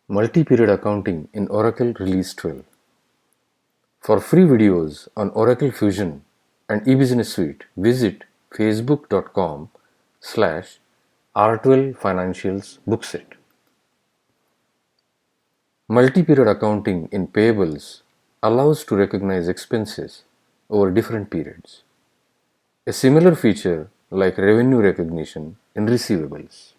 Multi-period accounting in Oracle Release 12. For free videos on Oracle Fusion and eBusiness Suite, visit facebook.com/R12 Financials Bookset. Multi-period accounting in Payables allows to recognize expenses over different periods. A similar feature like revenue recognition in receivables.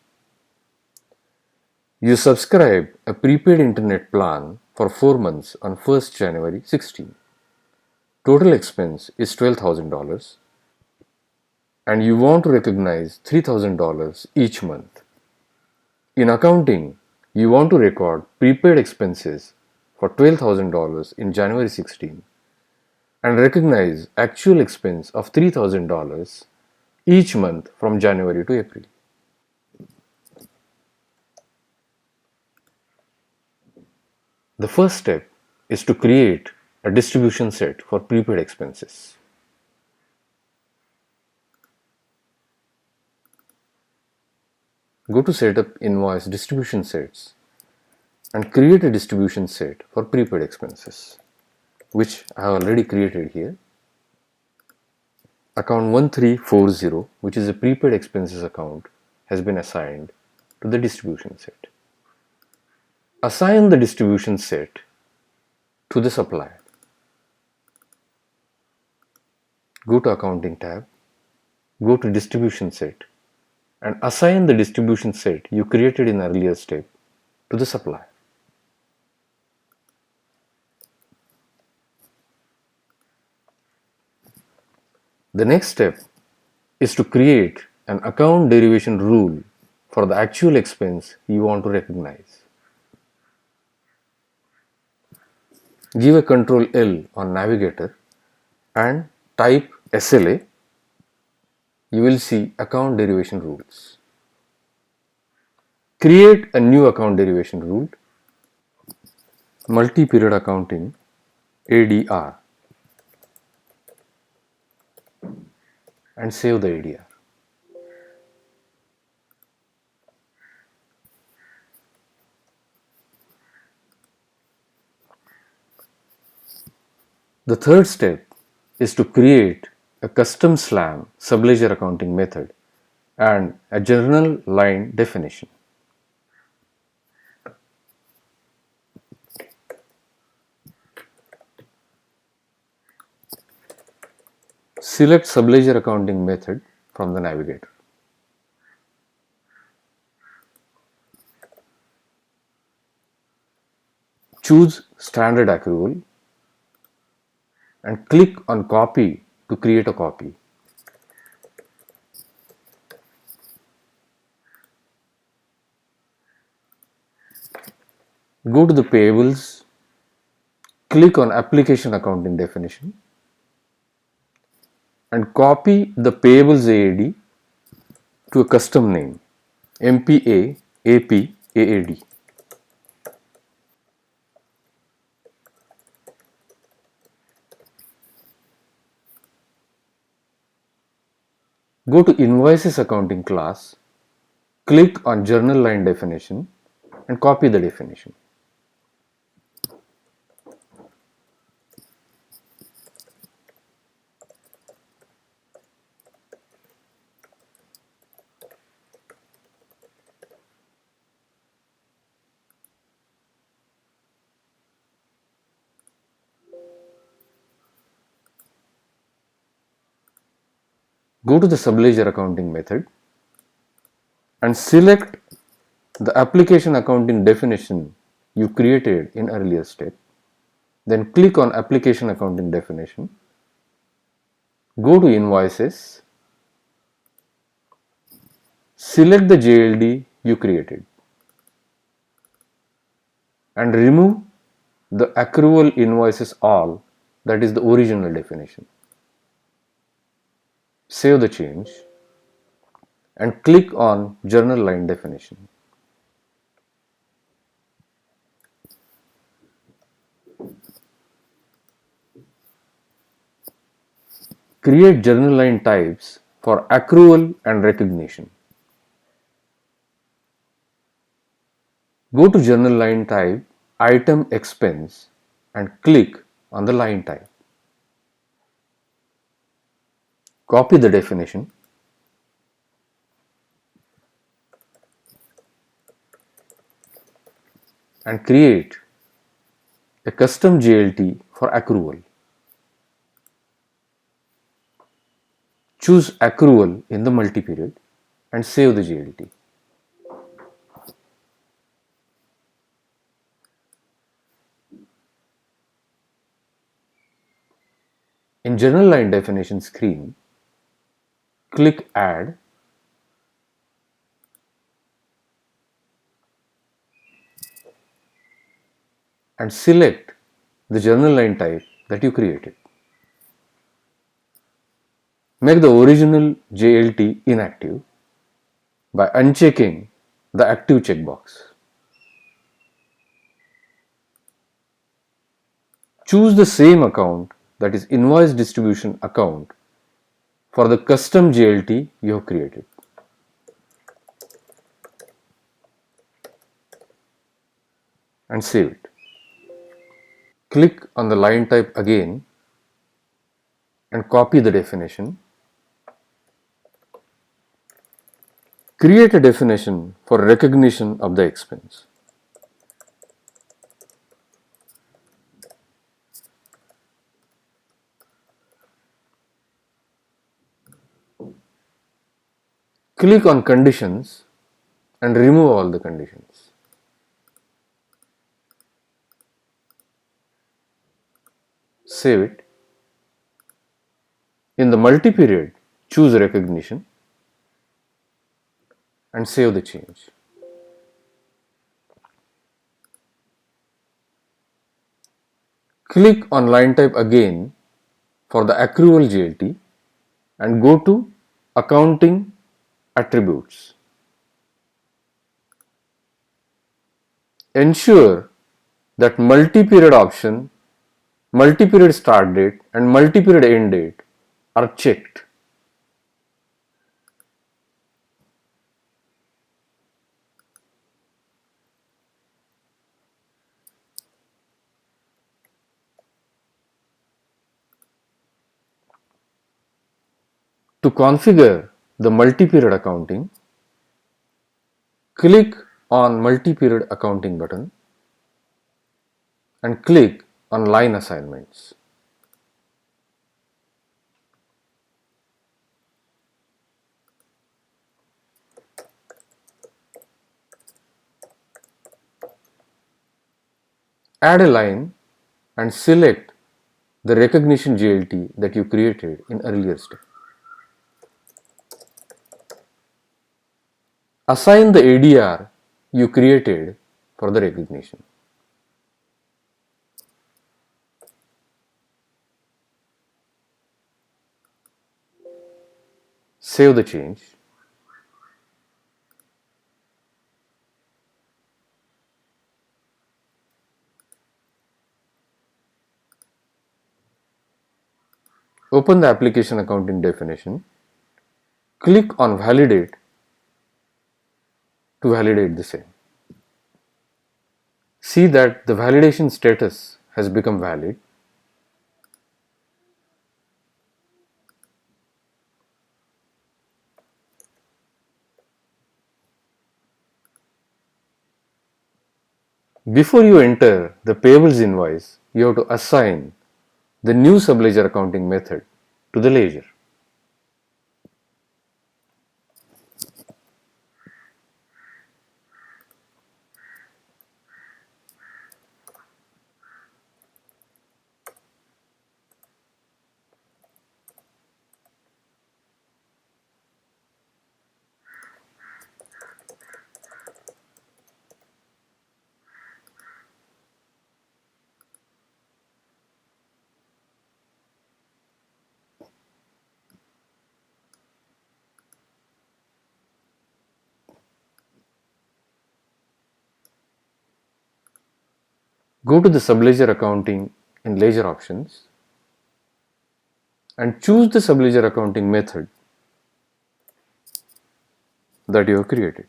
You subscribe a prepaid internet plan for 4 months on 1st January 16. Total expense is $12,000 and you want to recognize $3,000 each month. In accounting, you want to record prepaid expenses for $12,000 in January 16 and recognize actual expense of $3,000 each month from January to April. The first step is to create a distribution set for prepaid expenses. Go to Setup Invoice Distribution Sets and create a distribution set for prepaid expenses, which I have already created here. Account 1340, which is a prepaid expenses account, has been assigned to the distribution set. Assign the distribution set to the supplier. Go to Accounting tab, go to Distribution Set and assign the distribution set you created in earlier step to the supplier. The next step is to create an account derivation rule for the actual expense you want to recognize. Give a Ctrl L on Navigator and type SLA. You will see account derivation rules. Create a new account derivation rule, multi-period accounting ADR, and save the ADR. The third step is to create a custom SLAM subledger accounting method and a journal line definition. Select subledger accounting method from the navigator. Choose standard accrual and click on copy to create a copy. Go to the payables, click on application accounting definition and copy the payables AAD to a custom name MPA AP AAD. Go to Invoices accounting class, click on journal line definition and copy the definition. Go to the subledger accounting method and select the application accounting definition you created in earlier step. Then click on application accounting definition. Go to invoices. Select the JLD you created and remove the accrual invoices all, that is the original definition. Save the change and click on journal line definition. Create journal line types for accrual and recognition. Go to journal line type, item expense and click on the line type. Copy the definition and create a custom JLT for accrual. Choose accrual in the multi-period and save the JLT. In general line definition screen, click Add and select the journal line type that you created. Make the original JLT inactive by unchecking the active checkbox. Choose the same account, that is invoice distribution account, for the custom JLT you have created. And save it. Click on the line type again and copy the definition. Create a definition for recognition of the expense. Click on conditions and remove all the conditions. Save it. In the multi-period, choose recognition and save the change. Click on line type again for the accrual JLT and go to accounting attributes. Ensure that multi-period option, multi-period start date and multi-period end date are checked. To configure the multi-period accounting, click on multi-period accounting button and click on line assignments. Add a line and select the recognition JLT that you created in earlier step. Assign the ADR you created for the recognition. Save the change. Open the application accounting definition. Click on validate to validate the same. See that the validation status has become valid. Before you enter the payables invoice, you have to assign the new subledger accounting method to the ledger. Go to the subledger accounting in ledger options and choose the subledger accounting method that you have created.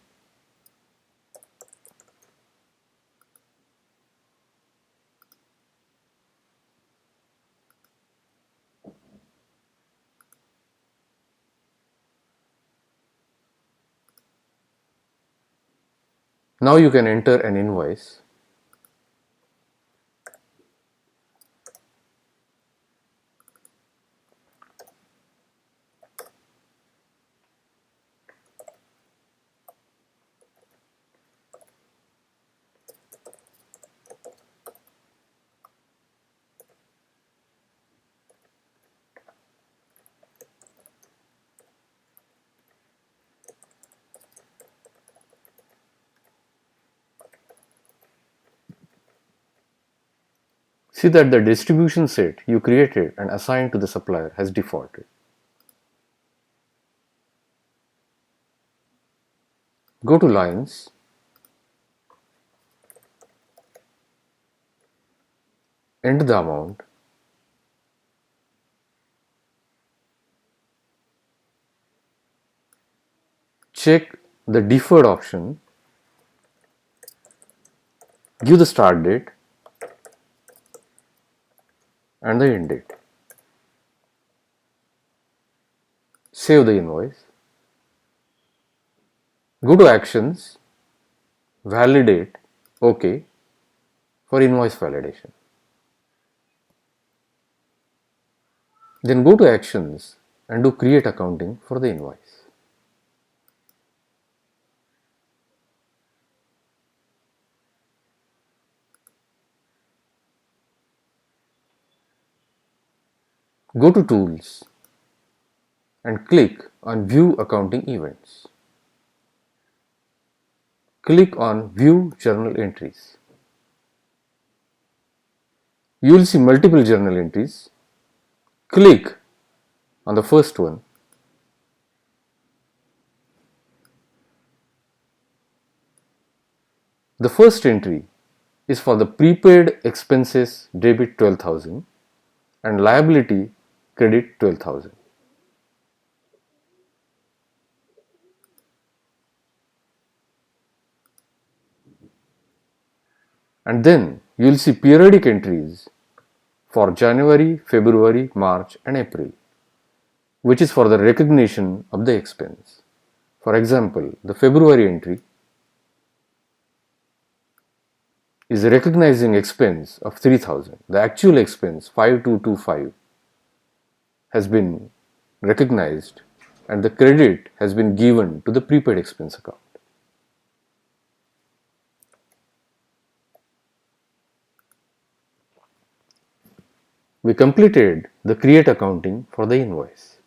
Now you can enter an invoice. See that the distribution set you created and assigned to the supplier has defaulted. Go to Lines, enter the amount, check the deferred option, give the start date and the end date. Save the invoice. Go to Actions, Validate OK for invoice validation. Then go to Actions and do Create Accounting for the invoice. Go to Tools and click on View Accounting Events. Click on View Journal Entries. You will see multiple journal entries. Click on the first one. The first entry is for the prepaid expenses debit 12,000 and liability credit 12,000. And then you will see periodic entries for January, February, March and April, which is for the recognition of the expense. For example, the February entry is recognizing expense of 3,000. The actual expense 5,225 has been recognized and the credit has been given to the prepaid expense account. We completed the create accounting for the invoice.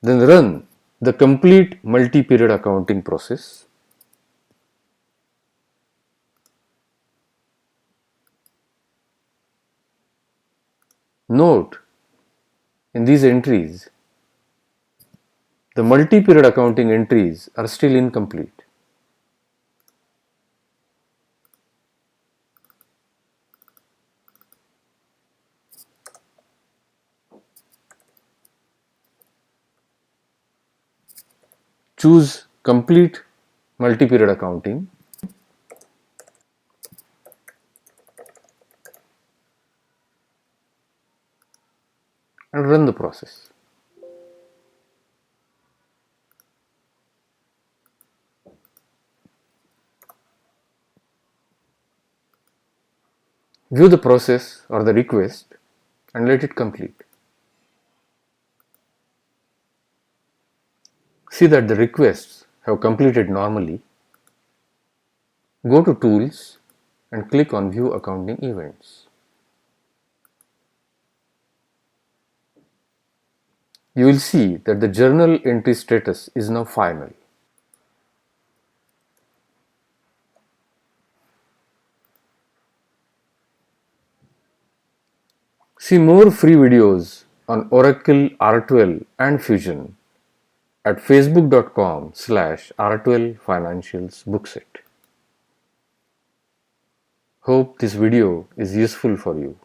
Then run the complete multi-period accounting process. Note, in these entries, the multi-period accounting entries are still incomplete. Choose complete multi-period accounting and run the process. View the process or the request and let it complete. See that the requests have completed normally. Go to Tools and click on View Accounting Events. You will see that the journal entry status is now final. See more free videos on Oracle, R12 and Fusion at facebook.com/R12 Financials Bookset. Hope this video is useful for you.